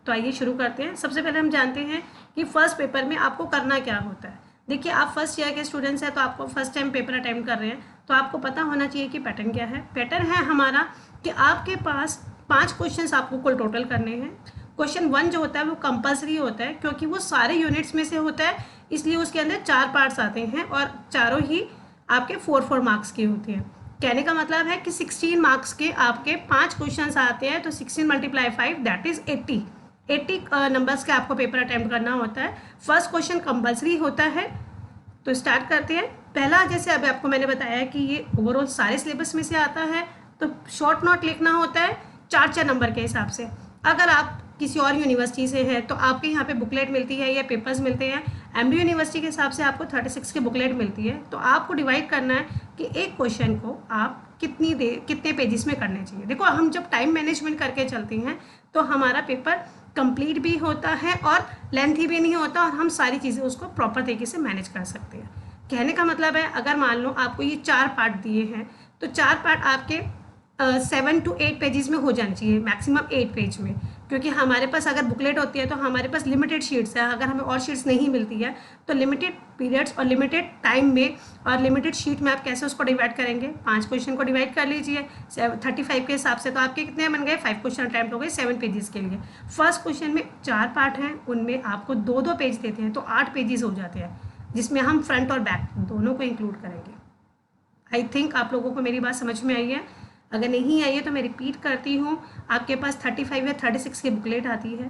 तो आइए शुरू करते हैं। सबसे पहले हम जानते हैं कि फर्स्ट पेपर में आपको करना क्या होता है। देखिए, आप फर्स्ट ईयर के स्टूडेंट्स हैं, तो आपको फर्स्ट टाइम पेपर अटेम्प्ट कर रहे हैं, तो आपको पता होना चाहिए कि पैटर्न क्या है। पैटर्न है हमारा कि आपके पास 5 क्वेश्चंस आपको कुल टोटल करने हैं। क्वेश्चन 1 जो होता है वो कंपल्सरी होता है, क्योंकि वो सारे यूनिट्स में से होता है, इसलिए उसके अंदर 4 पार्ट्स आते हैं और चारों ही आपके 4 मार्क्स के होते हैं। कहने का मतलब है कि 16 मार्क्स के आपके 5 क्वेश्चंस आते हैं, तो 16 × 5 दैट इज 80 नंबर्स के आपको पेपर अटेम्प्ट करना होता है। फर्स्ट क्वेश्चन कंपल्सरी होता है। तो स्टार्ट करते हैं। पहला, जैसे अभी आपको मैंने बताया कि ये ओवरऑल सारे सिलेबस में से आता है, तो शॉर्ट नोट लिखना होता है 4 नंबर के हिसाब से। अगर आप किसी और यूनिवर्सिटी से हैं तो आपके यहाँ पे बुकलेट मिलती है या पेपर्स मिलते हैं। एमडी यूनिवर्सिटी के हिसाब से आपको 36 की बुकलेट मिलती है। तो आपको डिवाइड करना है कि एक क्वेश्चन को आप कितने पेजेस में करने चाहिए। देखो, हम जब टाइम मैनेजमेंट करके चलते हैं तो हमारा पेपर कंप्लीट भी होता है और लेंथी भी नहीं होता, और हम सारी चीज़ें उसको प्रॉपर तरीके से मैनेज कर सकते हैं। कहने का मतलब है, अगर मान लो आपको ये 4 पार्ट दिए हैं, तो 4 पार्ट आपके 7 to 8 पेजेस में हो जाना चाहिए, मैक्सिमम 8 पेज में, क्योंकि हमारे पास अगर बुकलेट होती है तो हमारे पास लिमिटेड शीट्स है। अगर हमें और शीट्स नहीं मिलती है तो लिमिटेड पीरियड्स और लिमिटेड टाइम में और लिमिटेड शीट में आप कैसे उसको डिवाइड करेंगे। 5 क्वेश्चन को डिवाइड कर लीजिए 35 के हिसाब से, तो आपके कितने बन गए, 5 क्वेश्चन अटैम्प्ट हो गए 7 पेजेस के लिए। फर्स्ट क्वेश्चन में 4 पार्ट हैं, उनमें आपको 2-2 पेज देते हैं, तो 8 पेजेस हो जाते हैं, जिसमें हम फ्रंट और बैक दोनों को इंक्लूड करेंगे। आई थिंक आप लोगों को मेरी बात समझ में आई है। अगर नहीं आई है तो मैं रिपीट करती हूँ। आपके पास 35 या 36 की बुकलेट आती है,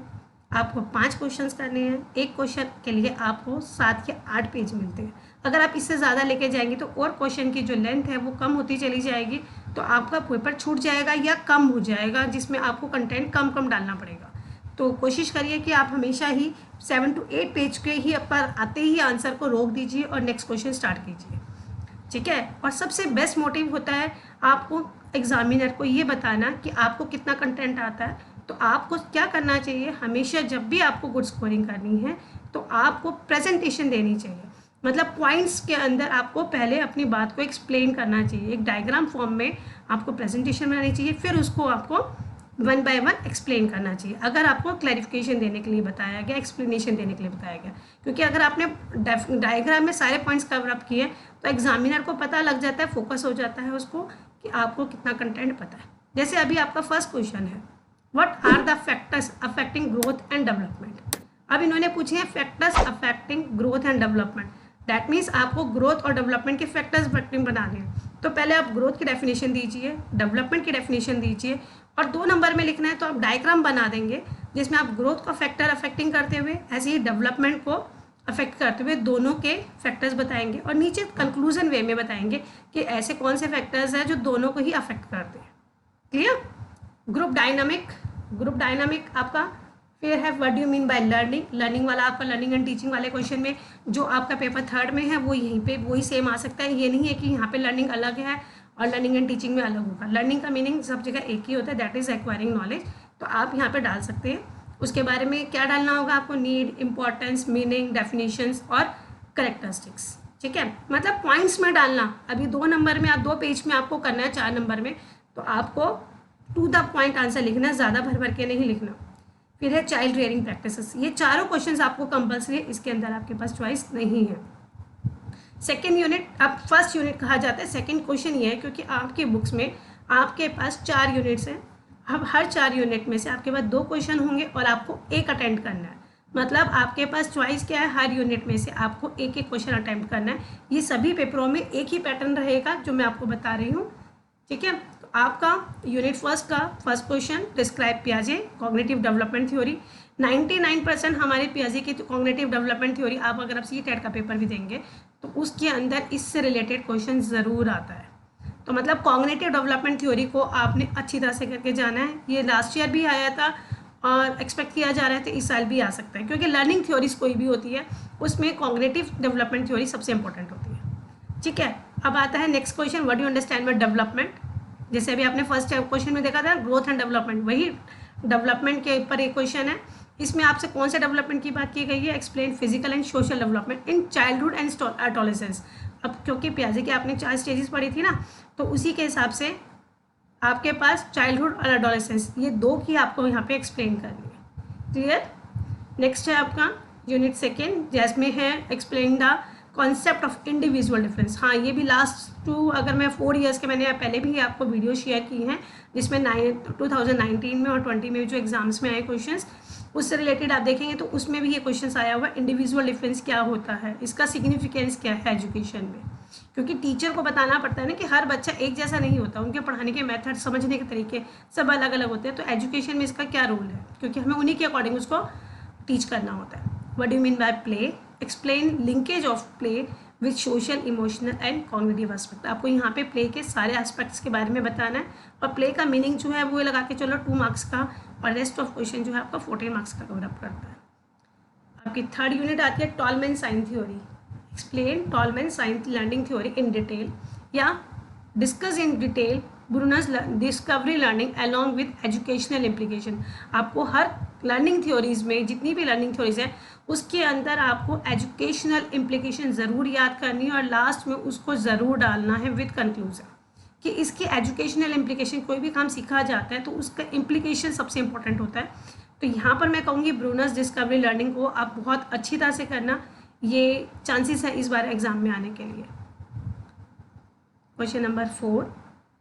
आपको 5 क्वेश्चंस करने हैं। एक क्वेश्चन के लिए आपको 7 या 8 पेज मिलते हैं। अगर आप इससे ज़्यादा लेके जाएंगे तो और क्वेश्चन की जो लेंथ है वो कम होती चली जाएगी, तो आपका पेपर छूट जाएगा या कम हो जाएगा, जिसमें आपको कंटेंट कम डालना पड़ेगा। तो कोशिश करिए कि आप हमेशा ही 7 to 8 पेज के ही पर आते ही आंसर को रोक दीजिए और नेक्स्ट क्वेश्चन स्टार्ट कीजिए, ठीक है। और सबसे बेस्ट मोटिव होता है आपको एग्जामिनर को ये बताना कि आपको कितना कंटेंट आता है। तो आपको क्या करना चाहिए, हमेशा जब भी आपको गुड स्कोरिंग करनी है तो आपको प्रेजेंटेशन देनी चाहिए। मतलब पॉइंट्स के अंदर आपको पहले अपनी बात को एक्सप्लेन करना चाहिए, एक डायग्राम फॉर्म में आपको प्रेजेंटेशन बनानी चाहिए, फिर उसको आपको 1 by 1 एक्सप्लेन करना चाहिए। अगर आपको क्लैरिफिकेशन देने के लिए बताया गया, एक्सप्लेनेशन देने के लिए बताया गया, क्योंकि अगर आपने डायग्राम में सारे पॉइंट्स कवर अप किए तो एग्जामिनर को पता लग जाता है, फोकस हो जाता है उसको कि आपको कितना कंटेंट पता है। जैसे अभी आपका फर्स्ट क्वेश्चन है, what are the factors affecting growth and development. अब इन्होंने पूछे हैं factors affecting growth and development, that means आपको ग्रोथ और डेवलपमेंट के फैक्टर्स बनाने हैं। तो पहले आप ग्रोथ की डेफिनेशन दीजिए, डेवलपमेंट की डेफिनेशन दीजिए, और 2 नंबर में लिखना है तो आप डायग्राम बना देंगे जिसमें आप ग्रोथ को फैक्टर अफेक्टिंग करते हुए, ऐसे ही डेवलपमेंट को अफेक्ट करते हुए दोनों के फैक्टर्स बताएंगे, और नीचे कंक्लूजन वे में बताएंगे कि ऐसे कौन से फैक्टर्स हैं जो दोनों को ही अफेक्ट करते हैं। क्लियर। ग्रुप डायनामिक आपका फिर है what do you mean by learning वाला आपका लर्निंग एंड टीचिंग वाले क्वेश्चन में जो आपका पेपर 3rd में है वो यहीं पे वही सेम आ सकता है। ये नहीं है कि यहाँ पे लर्निंग अलग है और लर्निंग एंड टीचिंग में अलग होगा। लर्निंग का मीनिंग सब जगह एक ही होता है, दैट इज एक्वायरिंग नॉलेज। तो आप यहाँ पे डाल सकते हैं। उसके बारे में क्या डालना होगा आपको, नीड, इंपॉर्टेंस, मीनिंग, डेफिनेशंस और करेक्टरिस्टिक्स, ठीक है। मतलब पॉइंट्स में डालना। अभी 2 नंबर में, आप 2 पेज में आपको करना है 4 नंबर में, तो आपको टू द पॉइंट आंसर लिखना है, ज़्यादा भर के नहीं लिखना। फिर है चाइल्ड रेयरिंग प्रैक्टिसेस। ये चारों क्वेश्चंस आपको कंपल्सरी है, इसके अंदर आपके पास चॉइस नहीं है। सेकेंड यूनिट, अब फर्स्ट यूनिट कहा जाता है। सेकेंड क्वेश्चन ये है क्योंकि आपके बुक्स में आपके पास 4 यूनिट्स हैं। अब हर 4 यूनिट में से आपके पास 2 क्वेश्चन होंगे और आपको एक अटेम्प्ट करना है। मतलब आपके पास चॉइस क्या है, हर यूनिट में से आपको एक क्वेश्चन अटेम्प्ट करना है। ये सभी पेपरों में एक ही पैटर्न रहेगा जो मैं आपको बता रही हूँ, ठीक है। तो आपका यूनिट फर्स्ट का फर्स्ट क्वेश्चन, डिस्क्राइब पियाजे कॉग्निटिव डेवलपमेंट थ्योरी। 99% हमारे पियाजे की कॉग्निटिव डेवलपमेंट थ्योरी, आप अगर आप CTET का पेपर भी देंगे तो उसके अंदर इससे रिलेटेड क्वेश्चन ज़रूर आता है। तो मतलब कॉग्निटिव डेवलपमेंट थ्योरी को आपने अच्छी तरह से करके जाना है। ये लास्ट ईयर भी आया था और एक्सपेक्ट किया जा रहा है, तो इस साल भी आ सकता है, क्योंकि लर्निंग थ्योरीज कोई भी होती है उसमें कॉग्निटिव डेवलपमेंट थ्योरी सबसे इंपॉर्टेंट होती है, ठीक है। अब आता है next question, what do you understand by development. जैसे अभी आपने फर्स्ट क्वेश्चन में देखा था ग्रोथ एंड डेवलपमेंट, वही डेवलपमेंट के ऊपर एक क्वेश्चन है। इसमें आपसे कौन से डेवलपमेंट की बात की गई है, explain physical and social development in childhood and adolescence. अब क्योंकि पियाजे की आपने 4 स्टेजेस पढ़ी थी ना, तो उसी के हिसाब से आपके पास चाइल्डहुड और एडोलेसेंस, ये 2 की आपको यहाँ पे एक्सप्लेन करनी है, क्लियर। नेक्स्ट है आपका यूनिट सेकेंड, जिसमें है explain the concept of individual difference. हाँ, ये भी लास्ट टू, अगर मैं 4 ईयर्स के मैंने पहले भी आपको वीडियो शेयर की हैं, जिसमें 2019 में और 20 में जो एग्जाम्स में आए क्वेश्चंस, उससे रिलेटेड आप देखेंगे तो उसमें भी ये क्वेश्चंस आया हुआ, इंडिविजुअल डिफरेंस क्या होता है, इसका सिग्निफिकेंस क्या है एजुकेशन में। क्योंकि टीचर को बताना पड़ता है ना कि हर बच्चा एक जैसा नहीं होता, उनके पढ़ाने के मेथड, समझने के तरीके सब अलग अलग होते हैं। तो एजुकेशन में इसका क्या रोल है, क्योंकि हमें उन्हीं के अकॉर्डिंग उसको टीच करना होता है। What do you mean bye play, explain linkage of play with social, emotional and cognitive aspect. आपको यहाँ पे प्ले के सारे एस्पेक्ट्स के बारे में बताना है, और प्ले का मीनिंग जो है वो लगा के चलो 2 मार्क्स का, और रेस्ट ऑफ क्वेश्चन जो है आपका 14 मार्क्स का कवर अप करता है। आपकी थर्ड यूनिट आती है Tolman sign theory. Explain Tolman sign learning theory in detail, या discuss in detail Bruner's discovery learning along with educational implication. आपको हर लर्निंग थ्योरीज में, जितनी भी लर्निंग थ्योरीज हैं, उसके अंदर आपको एजुकेशनल इम्प्लीकेशन ज़रूर याद करनी है, और लास्ट में उसको ज़रूर डालना है विद कंक्लूजन कि इसकी एजुकेशनल इम्प्लीकेशन। कोई भी काम सीखा जाता है तो उसका इम्प्लीकेशन सबसे इंपॉर्टेंट होता है। तो यहाँ पर मैं कहूँगी ब्रूनर्स डिस्कवरी लर्निंग को आप बहुत अच्छी तरह से करना, ये चांसेस है इस बार एग्जाम में आने के लिए। Question number 4,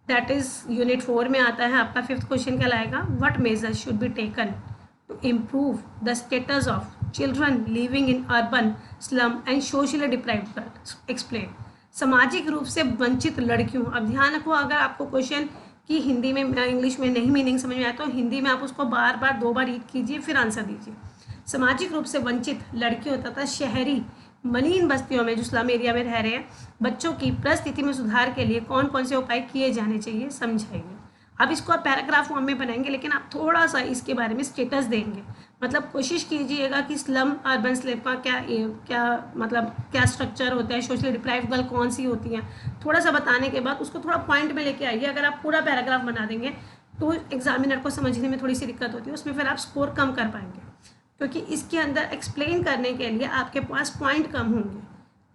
that is unit 4 में आता है आपका 5th क्वेश्चन कहलाएगा, what measures should be taken to improve the status of children living in urban slum and socially deprived girls. Explain. सामाजिक रूप से वंचित लड़कियों, अब ध्यान रखो, अगर आपको क्वेश्चन की हिंदी में, इंग्लिश में नहीं मीनिंग समझ में आया तो हिंदी में आप उसको बार बार 2 बार रीड कीजिए, फिर आंसर दीजिए। सामाजिक रूप से वंचित लड़कियों तथा शहरी मलिन बस्तियों में, जो स्लम एरिया में रह रहे हैं, बच्चों की परिस्थिति में सुधार के लिए कौन कौन से उपाय किए जाने चाहिए, समझाइए। अब इसको आप पैराग्राफ फॉर्म में बनाएंगे, लेकिन आप थोड़ा सा इसके बारे में स्टेटस देंगे। मतलब कोशिश कीजिएगा कि स्लम अर्बन स्लम का क्या स्ट्रक्चर होता है, सोशली डिप्राइव्ड गर्ल कौन सी होती हैं, थोड़ा सा बताने के बाद उसको थोड़ा पॉइंट में लेके आइए। अगर आप पूरा पैराग्राफ बना देंगे तो एग्जामिनर को समझने में थोड़ी सी दिक्कत होती है, उसमें फिर आप स्कोर कम कर पाएंगे, क्योंकि इसके अंदर एक्सप्लेन करने के लिए आपके पास पॉइंट कम होंगे।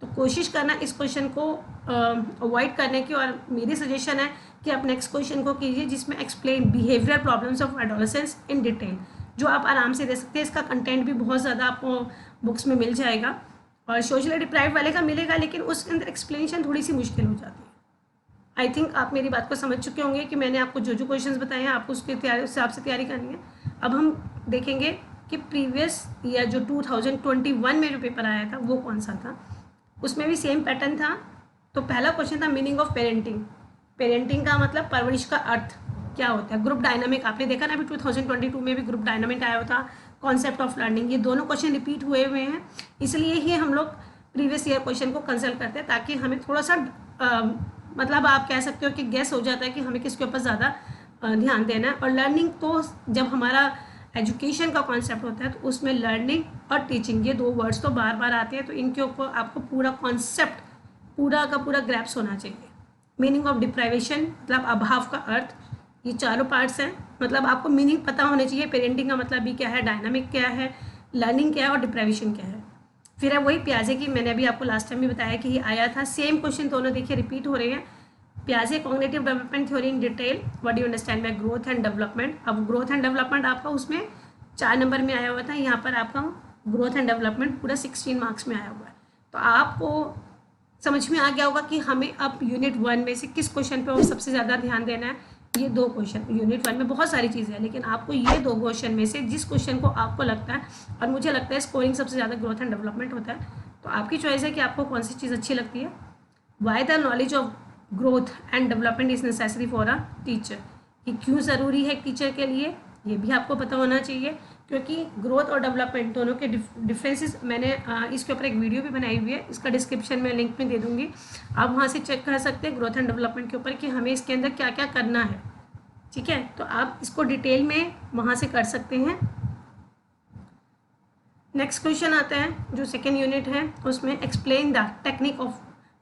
तो कोशिश करना इस क्वेश्चन को अवॉइड करने की, और मेरी सजेशन है कि आप नेक्स्ट क्वेश्चन को कीजिए जिसमें explain behaviour problems of adolescence in detail, जो आप आराम से दे सकते हैं। इसका कंटेंट भी बहुत ज़्यादा आपको बुक्स में मिल जाएगा, और सोशली डिप्राइव्ड वाले का मिलेगा, लेकिन उसके अंदर एक्सप्लेनेशन थोड़ी सी मुश्किल हो जाती है। आई थिंक आप मेरी बात को समझ चुके होंगे कि मैंने आपको जो जो क्वेश्चंस बताए हैं आपको उसके हिसाब से तैयारी करनी है। अब हम देखेंगे कि प्रीवियस ईयर जो 2021 में जो पेपर आया था वो कौन सा था। उसमें भी सेम पैटर्न था। तो पहला क्वेश्चन था मीनिंग ऑफ पेरेंटिंग। पेरेंटिंग का मतलब परवरिश का अर्थ क्या होता है। ग्रुप डायनामिक आपने देखा ना, अभी 2022 में भी ग्रुप डायनामिक आया था, कॉन्सेप्ट ऑफ लर्निंग, ये दोनों क्वेश्चन रिपीट हुए हैं। इसलिए ही हम लोग प्रीवियस ईयर क्वेश्चन को कंसल्ट करते हैं, ताकि हमें थोड़ा सा मतलब आप कह सकते हो कि गेस हो जाता है कि हमें किसके ऊपर ज़्यादा ध्यान देना है। और लर्निंग तो जब हमारा एजुकेशन का कॉन्सेप्ट होता है तो उसमें लर्निंग और टीचिंग ये 2 वर्ड्स तो बार बार आते हैं, तो इनके ऊपर आपको पूरा कॉन्सेप्ट पूरा का पूरा ग्रैप्स होना चाहिए। मीनिंग ऑफ डिप्राइवेशन मतलब अभाव का अर्थ, ये चारों पार्ट्स हैं। मतलब आपको मीनिंग पता होने चाहिए, पेरेंटिंग का मतलब भी क्या है, डायनामिक क्या है, लर्निंग क्या है और डिप्राइवेशन क्या है। फिर है वही प्याजे की, मैंने अभी आपको लास्ट टाइम भी बताया कि ये आया था। सेम क्वेश्चन दोनों देखिए रिपीट हो रहे हैं। प्याजे cognitive development theory in detail, what do you understand by growth and development. अब ग्रोथ एंड डेवलपमेंट आपका उसमें 4 नंबर में आया हुआ था, यहाँ पर आपका ग्रोथ एंड डेवलपमेंट पूरा 16 मार्क्स में आया हुआ है। तो आपको समझ में आ गया होगा कि हमें अब यूनिट 1 में से किस क्वेश्चन पे सबसे ज़्यादा ध्यान देना है। ये 2 क्वेश्चन, यूनिट 1 में बहुत सारी चीज़ें हैं, लेकिन आपको ये 2 क्वेश्चन में से जिस क्वेश्चन को आपको लगता है, और मुझे लगता है स्कोरिंग सबसे ज़्यादा ग्रोथ एंड डेवलपमेंट होता है, तो आपकी चॉइस है कि आपको कौन सी चीज़ अच्छी लगती है। Why the knowledge of growth and development is necessary for a teacher, कि क्यों ज़रूरी है एक टीचर के लिए, ये भी आपको पता होना चाहिए। क्योंकि ग्रोथ और डेवलपमेंट दोनों के डिफरेंसेस मैंने इसके ऊपर एक वीडियो भी बनाई हुई है, इसका डिस्क्रिप्शन में लिंक में दे दूँगी, आप वहाँ से चेक कर सकते हैं ग्रोथ एंड डेवलपमेंट के ऊपर कि हमें इसके अंदर क्या क्या करना है। ठीक है, तो आप इसको डिटेल में वहाँ से कर सकते हैं। नेक्स्ट क्वेश्चन आता है जो सेकेंड यूनिट है, उसमें explain the technique of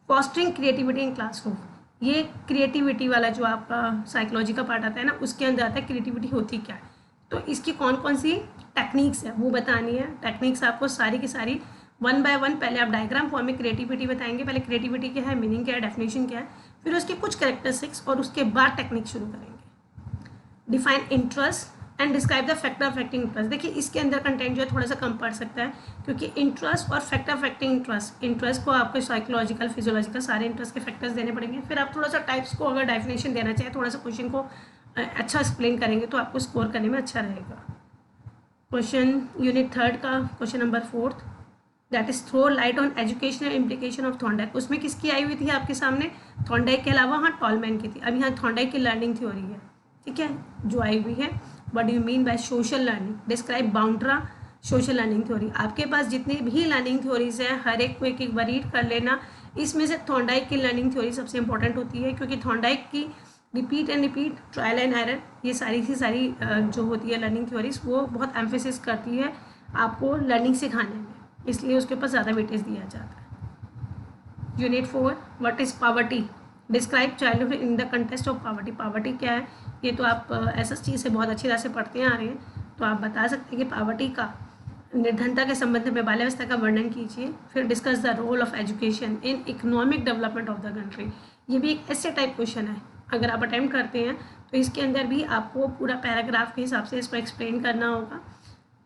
fostering creativity in classroom. ये क्रिएटिविटी वाला जो आपका साइकोलॉजी का पार्ट आता है ना, उसके अंदर आता है क्रिएटिविटी होती क्या है, तो इसकी कौन कौन सी टेक्निक्स है वो बतानी है। टेक्निक्स आपको सारी की सारी 1 बाय 1 पहले आप डायग्राम फॉर्म में क्रिएटिविटी बताएंगे, पहले क्रिएटिविटी क्या है, मीनिंग क्या है, डेफिनेशन क्या है, फिर उसके कुछ कैरेक्टरिस्टिक्स और उसके बाद टेक्निक शुरू करेंगे। Define interest, and describe the factor affecting interest. देखिए इसके अंदर कंटेंट जो है थोड़ा सा कम पड़ सकता है, क्योंकि इंटरेस्ट और फैक्टर अफेक्टिंग इंटरेस्ट को आपको साइकोलॉजिकल फिजियोलॉजिकल सारे इंटरेस्ट के फैक्टर्स देने पड़ेंगे। फिर आप थोड़ा सा टाइप्स को अगर डेफिनेशन देना चाहें, थोड़ा सा क्वेश्चन को अच्छा एक्सप्लेन करेंगे तो आपको स्कोर करने में अच्छा रहेगा। क्वेश्चन यूनिट 3 का question number 4, that is throw light on educational implication of Thorndike. उसमें किसकी आई हुई थी आपके सामने? थॉर्नडाइक के अलावा हाँ टॉलमैन की थी। अब यहाँ थॉर्नडाइक की लर्निंग थ्योरी है, ठीक है, जो आई हुई है। What do you mean by social learning? Describe Bandura social learning theory. आपके पास जितनी भी लर्निंग थ्योरीज हैं हर एक को एक बार रीड कर लेना। इसमें से थॉर्नडाइक की लर्निंग थ्योरी सबसे इंपॉर्टेंट होती है, क्योंकि थॉर्नडाइक की repeat and repeat, trial and error, ये सारी की सारी जो होती है लर्निंग थ्योरीज वो बहुत एम्फेसिस करती है आपको लर्निंग सिखाने में, इसलिए उसके ऊपर ज़्यादा वेटेज दिया जाता है। Unit 4, what is poverty? Describe childhood in the context of poverty. Poverty क्या है? ये तो आप SST से बहुत अच्छी तरह से पढ़ते आ रहे हैं, तो आप बता सकते हैं कि पॉवर्टी का निर्धनता के संबंध में बाल्यावस्था का वर्णन कीजिए। फिर discuss the role of education in economic development of the country. ये भी एक ऐसे टाइप क्वेश्चन है, अगर आप अटेम्प्ट करते हैं तो इसके अंदर भी आपको पूरा पैराग्राफ के हिसाब से इसको एक्सप्लेन करना होगा।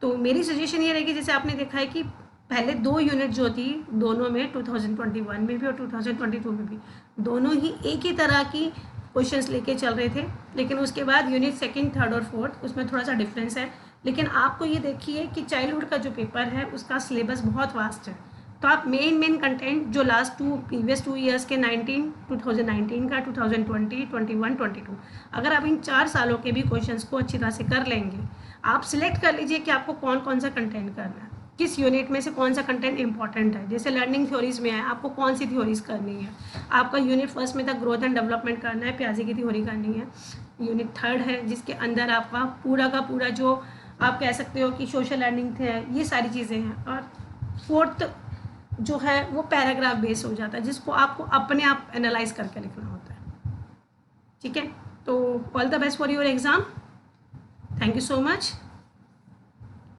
तो मेरी सजेशन ये रहेगी, जैसे आपने देखा है कि पहले 2 यूनिट जो थी दोनों में 2021 में भी और 2022 में भी दोनों ही एक ही तरह की क्वेश्चंस लेके चल रहे थे, लेकिन उसके बाद यूनिट 2, 3 और 4 उसमें थोड़ा सा डिफरेंस है। लेकिन आपको ये देखिए कि चाइल्डहुड का जो पेपर है उसका सिलेबस बहुत वास्ट है, तो आप मेन कंटेंट जो लास्ट प्रीवियस 2 ईयर्स के 2019 का, 2020, 21, 22, अगर आप इन 4 सालों के भी क्वेश्चंस को अच्छी तरह से कर लेंगे, आप सिलेक्ट कर लीजिए कि आपको कौन कौन सा कंटेंट करना है, किस यूनिट में से कौन सा कंटेंट इंपॉर्टेंट है। जैसे लर्निंग थ्योरीज में है, आपको कौन सी थ्योरीज करनी है। आपका यूनिट 1 में था ग्रोथ एंड डेवलपमेंट करना है, प्याजे की थ्योरी करनी है। यूनिट 3 है जिसके अंदर आपका पूरा का पूरा जो आप कह सकते हो कि सोशल लर्निंग थे, ये सारी चीज़ें हैं। और 4th जो है वो पैराग्राफ बेस हो जाता है, जिसको आपको अपने आप एनालाइज करके लिखना होता है, ठीक है। तो all the best for your exam. Thank you so much.